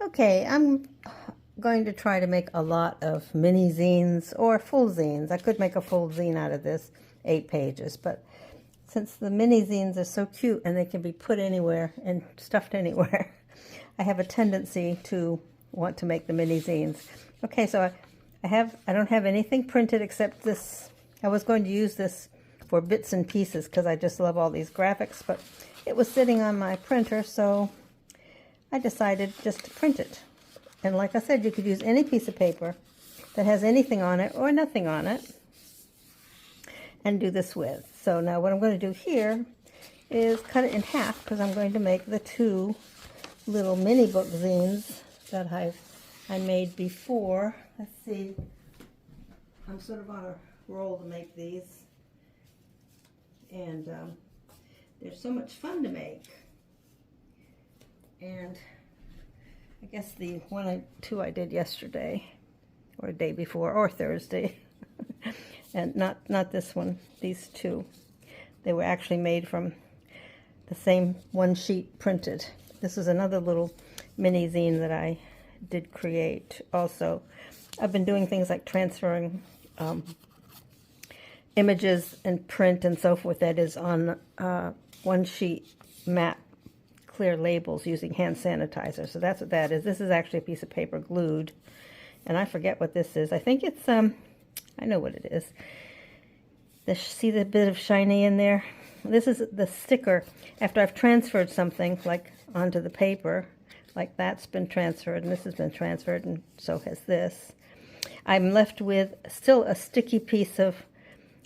Okay, I'm going to try to make a lot of mini zines or full zines. I could make a full zine out of this, 8 pages, but since the mini zines are so cute and they can be put anywhere and stuffed anywhere, I have a tendency to want to make the mini zines. Okay, so I don't have anything printed except this. I was going to use this for bits and pieces because I just love all these graphics, but it was sitting on my printer, so I decided just to print it. And like I said, you could use any piece of paper that has anything on it or nothing on it and do this with. So now what I'm going to do here is cut it in half because I'm going to make the 2 little mini book zines that I made before. Let's see. I'm sort of on a roll to make these. And they're so much fun to make. And I guess the 2 I did yesterday, or day before, or Thursday, and not this one, these 2. They were actually made from the same one sheet printed. This is another little mini zine that I did create also. I've been doing things like transferring images and print and so forth that is on one sheet matte clear labels using hand sanitizer. So that's what that is. This is actually a piece of paper glued, and I forget what this is. I think it's I know what it is. See the bit of shiny in there? This is the sticker after I've transferred something like onto the paper, like that's been transferred and this has been transferred and so has this. I'm left with still a sticky piece of,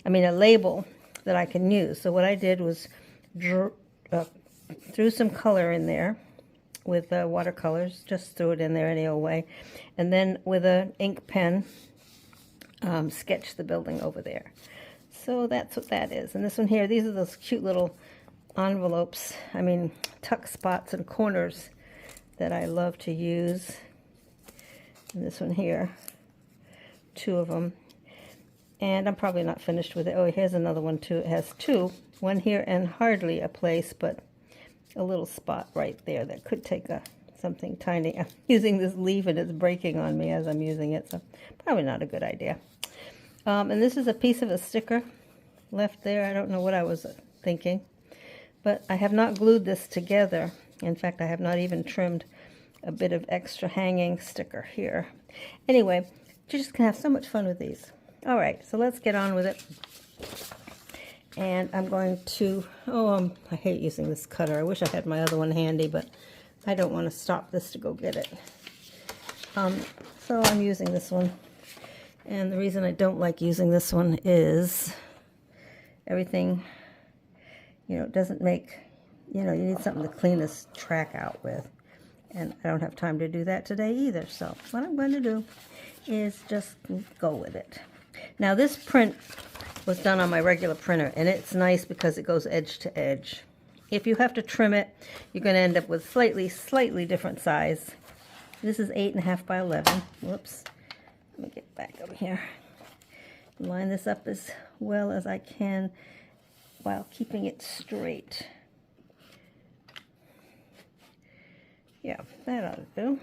a label that I can use. So what I did was threw some color in there with watercolors, just threw it in there any old way, and then with an ink pen sketched the building over there. So that's what that is. And this one here, these are those cute little envelopes, tuck spots and corners that I love to use. And this one here, 2 of them. And I'm probably not finished with it. Oh, here's another one too. It has 2. One here and hardly a place, but a little spot right there that could take something tiny. I'm using this leaf and it's breaking on me as I'm using it, so probably not a good idea. And this is a piece of a sticker left there. I don't know what I was thinking, but I have not glued this together. In fact, I have not even trimmed a bit of extra hanging sticker here. Anyway, you're just going to have so much fun with these. All right, so let's get on with it. And I'm going to, I hate using this cutter. I wish I had my other one handy, but I don't want to stop this to go get it. So I'm using this one. And the reason I don't like using this one is everything, it doesn't make, you need something to clean this track out with. And I don't have time to do that today either. So what I'm going to do is just go with it. Now this print was done on my regular printer, and it's nice because it goes edge to edge. If you have to trim it, you're going to end up with slightly different size. This is 8.5 by 11. Whoops. Let me get back over here. Line this up as well as I can while keeping it straight. Yeah, that ought to do.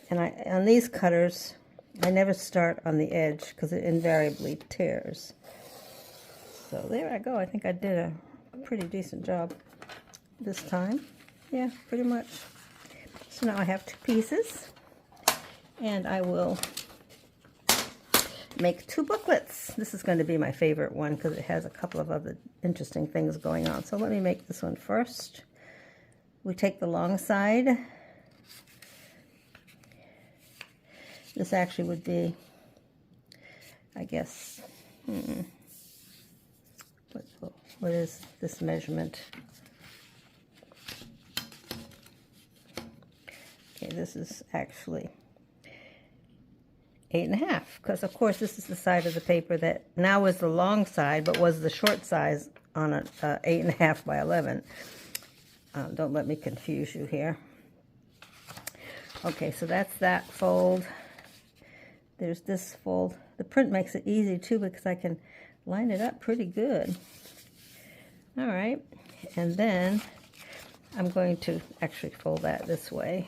And on these cutters, I never start on the edge because it invariably tears. So there I go. I think I did a pretty decent job this time. Yeah, pretty much. So now I have 2 pieces, and I will make 2 booklets. This is going to be my favorite one because it has a couple of other interesting things going on. So let me make this one first. We take the long side. This actually would be, I guess, what is this measurement? Okay, this is actually 8.5, because of course this is the side of the paper that now is the long side, but was the short size on an 8.5 by 11. Don't let me confuse you here. Okay, so that's that fold. There's this fold. The print makes it easy too because I can line it up pretty good. All right, and then I'm going to actually fold that this way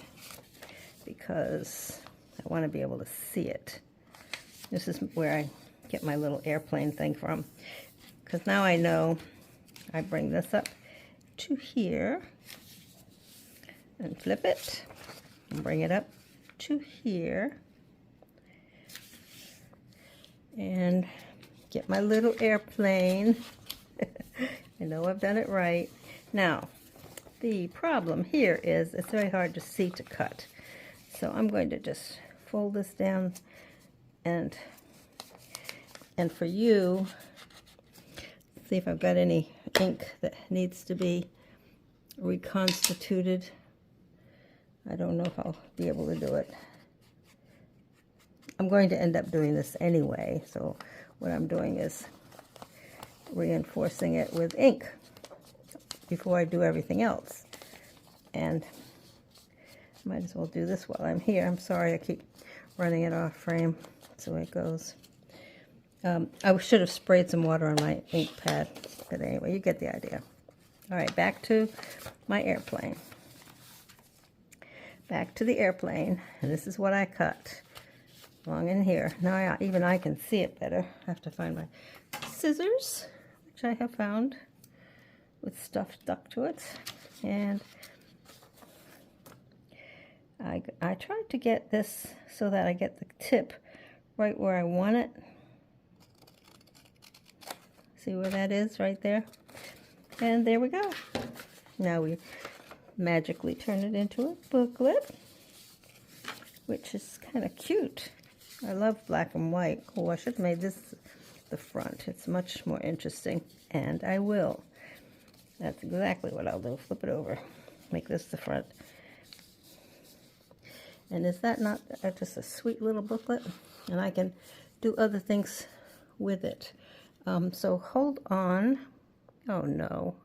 because I want to be able to see it. This is where I get my little airplane thing from, because now I know I bring this up to here and flip it and bring it up to here and get my little airplane. I know I've done it right. Now, the problem here is it's very hard to see to cut. So I'm going to just fold this down, and for you, see if I've got any ink that needs to be reconstituted. I don't know if I'll be able to do it. I'm going to end up doing this anyway, so what I'm doing is reinforcing it with ink before I do everything else. And might as well do this while I'm here. I'm sorry I keep running it off frame. That's the way it goes. I should have sprayed some water on my ink pad, but anyway, you get the idea. All right, back to my airplane. Back to the airplane, and this is what I cut along in here. Now even I can see it better. I have to find my scissors, which I have found with stuff stuck to it. And I tried to get this so that I get the tip right where I want it. See where that is right there? And there we go. Now we magically turn it into a booklet, which is kind of cute. I love black and white. Oh, I should have made this the front. It's much more interesting, and I will. That's exactly what I'll do. Flip it over. Make this the front. And is that not just a sweet little booklet? And I can do other things with it. So hold on. Oh no,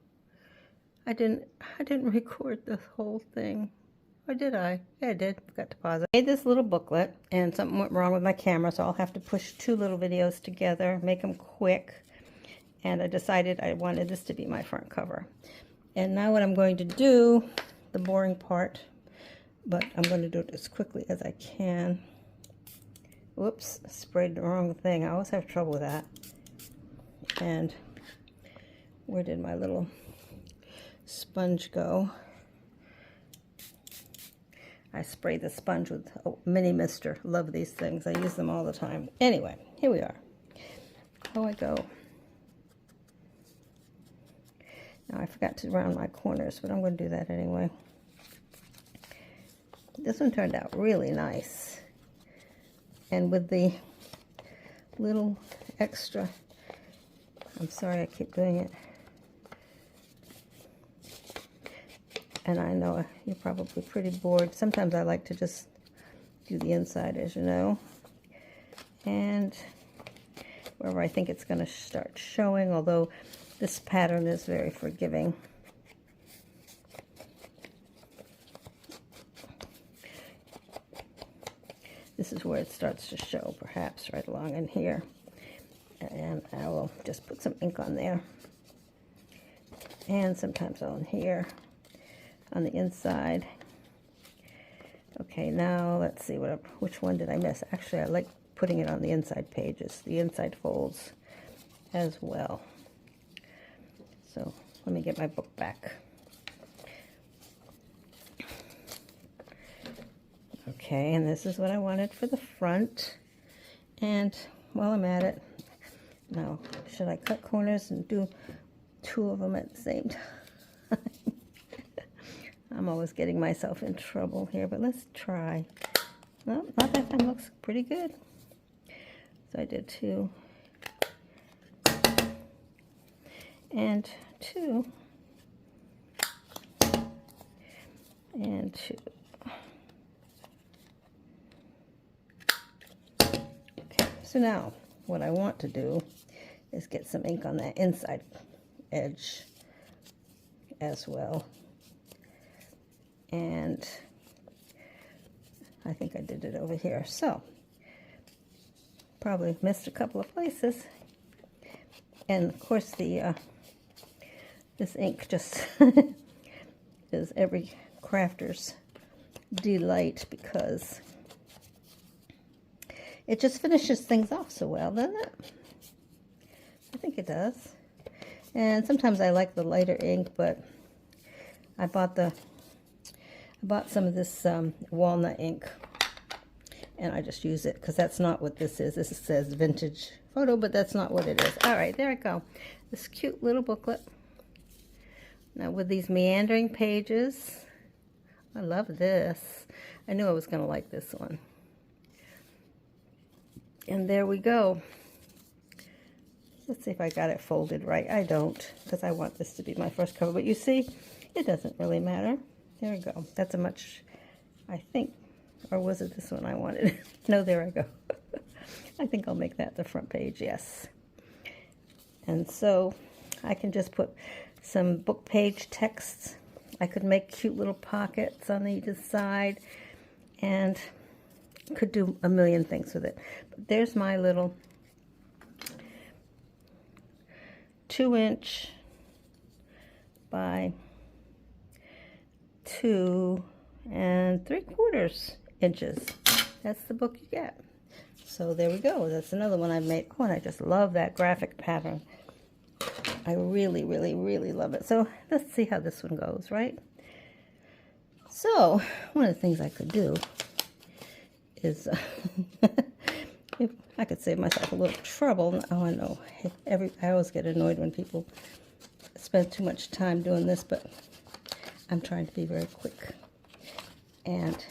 I didn't record the whole thing. Or did I? Yeah, I did. Forgot to pause it. I made this little booklet, and something went wrong with my camera, so I'll have to push two little videos together, make them quick. And I decided I wanted this to be my front cover. And now what I'm going to do, the boring part, but I'm going to do it as quickly as I can. Whoops, sprayed the wrong thing. I always have trouble with that. And where did my little sponge go? I spray the sponge with mini mister. Love these things. I use them all the time. Anyway, here we are. How I go. Now I forgot to round my corners, but I'm going to do that anyway. This one turned out really nice. And with the little extra, I'm sorry I keep doing it. And I know you're probably pretty bored. Sometimes I like to just do the inside, as you know. And wherever I think it's going to start showing, although this pattern is very forgiving. This is where it starts to show, perhaps, right along in here. And I will just put some ink on there. And sometimes on here, on the inside. Okay, now let's see, which one did I miss? Actually, I like putting it on the inside pages, the inside folds as well. So let me get my book back. Okay, and this is what I wanted for the front. And while I'm at it, now, should I cut corners and do two of them at the same time? I'm always getting myself in trouble here, but let's try. Well, not that time looks pretty good. So I did two. And two. And two. Okay, so now what I want to do is get some ink on that inside edge as well. And I think I did it over here. So, probably missed a couple of places. And of course the this ink just is every crafter's delight because it just finishes things off so well, doesn't it? I think it does. And sometimes I like the lighter ink, but I bought some of this walnut ink, and I just use it because that's not what this is. This says vintage photo, but that's not what it is. All right, there I go. This cute little booklet. Now with these meandering pages. I love this. I knew I was going to like this one. And there we go. Let's see if I got it folded right. I don't, because I want this to be my first cover. But you see, it doesn't really matter. There we go. That's a much, I think, or was it this one I wanted? No, there I go. I think I'll make that the front page, yes. And so I can just put some book page texts. I could make cute little pockets on either side and could do a million things with it. But there's my little 2" by 2 3/4 inches. That's the book you get. So there we go. That's another one I've made. Oh, and I just love that graphic pattern. I really, really, really love it. So let's see how this one goes, right? So one of the things I could do is, if I could save myself a little trouble. Oh, I know. I always get annoyed when people spend too much time doing this, but I'm trying to be very quick. And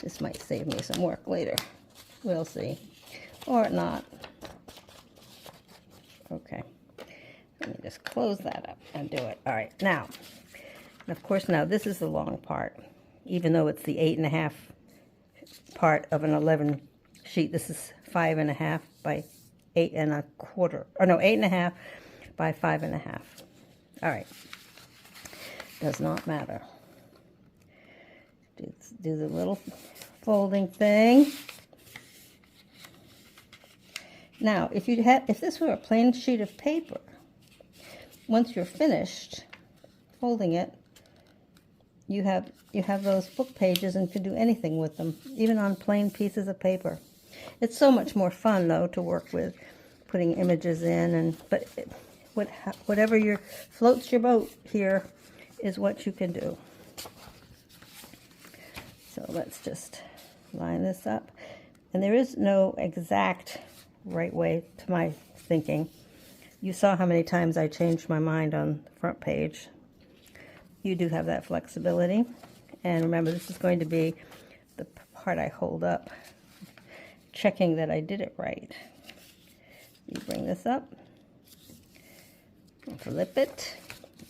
this might save me some work later. We'll see. Or not. Okay. Let me just close that up and do it. All right. Now, and of course, now this is the long part. Even though it's the 8.5 part of an 11 sheet, this is 5.5 by 8.25. Or no, 8.5 by 5.5. All right. Does not matter. Do the little folding thing. Now, if this were a plain sheet of paper, once you're finished folding it, you have those book pages and can do anything with them, even on plain pieces of paper. It's so much more fun though to work with, putting images in, but whatever floats your boat here is what you can do. So let's just line this up. And there is no exact right way to my thinking. You saw how many times I changed my mind on the front page. You do have that flexibility. And remember, this is going to be the part I hold up, checking that I did it right. You bring this up, flip it,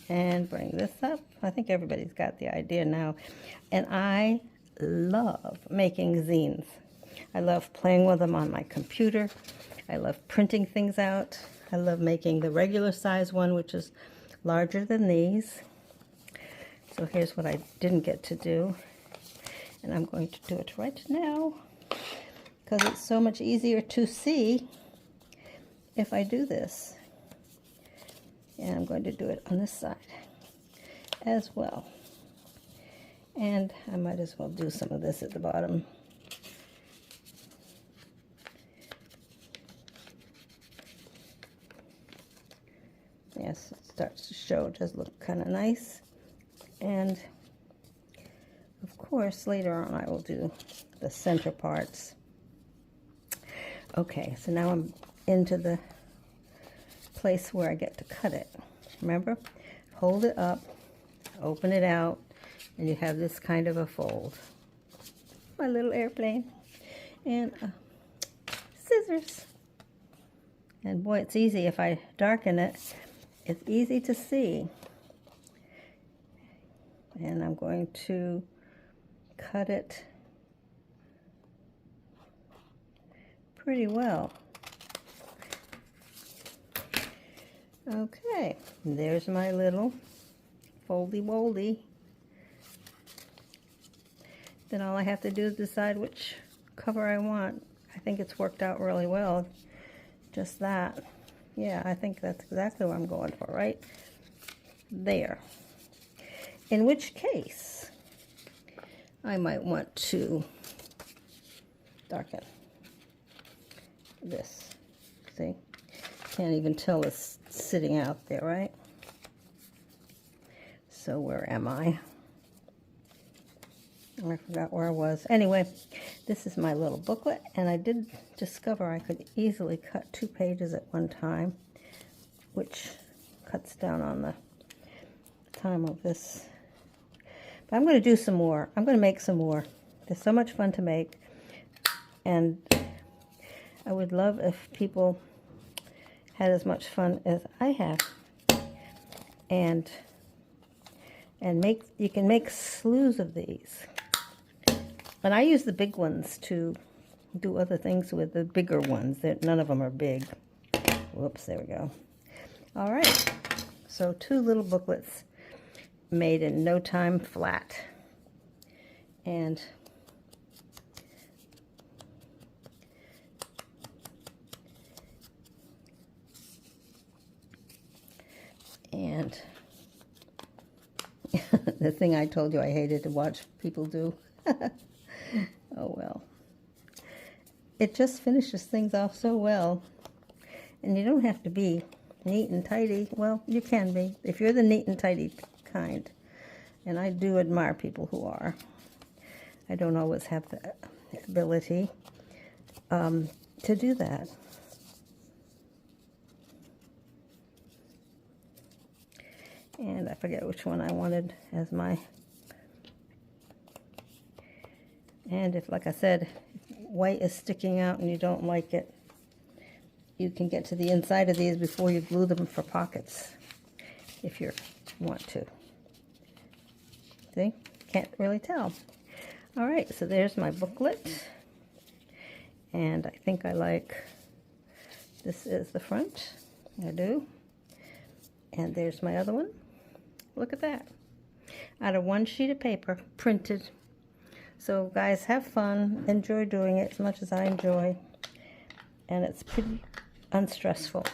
and bring this up. I think everybody's got the idea now. And I love making zines. I love playing with them on my computer. I love printing things out. I love making the regular size one, which is larger than these. So here's what I didn't get to do. And I'm going to do it right now because it's so much easier to see if I do this. And I'm going to do it on this side as well. And I might as well do some of this at the bottom. Yes, it starts to show. It does look kind of nice. And of course, later on I will do the center parts. Okay, so now I'm into the place where I get to cut it. Remember, hold it up, open it out, and you have this kind of a fold. My little airplane. And scissors. And boy, it's easy. If I darken it, it's easy to see. And I'm going to cut it pretty well. Okay, there's my little foldy-woldy. Then all I have to do is decide which cover I want. I think it's worked out really well, just that. Yeah, I think that's exactly what I'm going for, right there. In which case, I might want to darken this. See? Can't even tell it's sitting out there, right? So where am I? I forgot where I was. Anyway, this is my little booklet, and I did discover I could easily cut 2 pages at one time, which cuts down on the time of this. But I'm going to do some more. I'm going to make some more. They're so much fun to make, and I would love if people had as much fun as I have. And you can make slews of these. And I use the big ones to do other things with, the bigger ones. None of them are big. Whoops, there we go. All right, so 2 little booklets made in no time flat. And the thing I told you I hated to watch people do. Oh well. It just finishes things off so well. And you don't have to be neat and tidy. Well, you can be, if you're the neat and tidy kind. And I do admire people who are. I don't always have the ability to do that. And I forget which one I wanted as my... And if, like I said, white is sticking out and you don't like it, you can get to the inside of these before you glue them for pockets, if you want to. See? Can't really tell. All right, so there's my booklet. And I think I like, this is the front. I do. And there's my other one. Look at that. Out of 1 sheet of paper, printed. So guys, have fun, enjoy doing it as much as I enjoy, and it's pretty unstressful.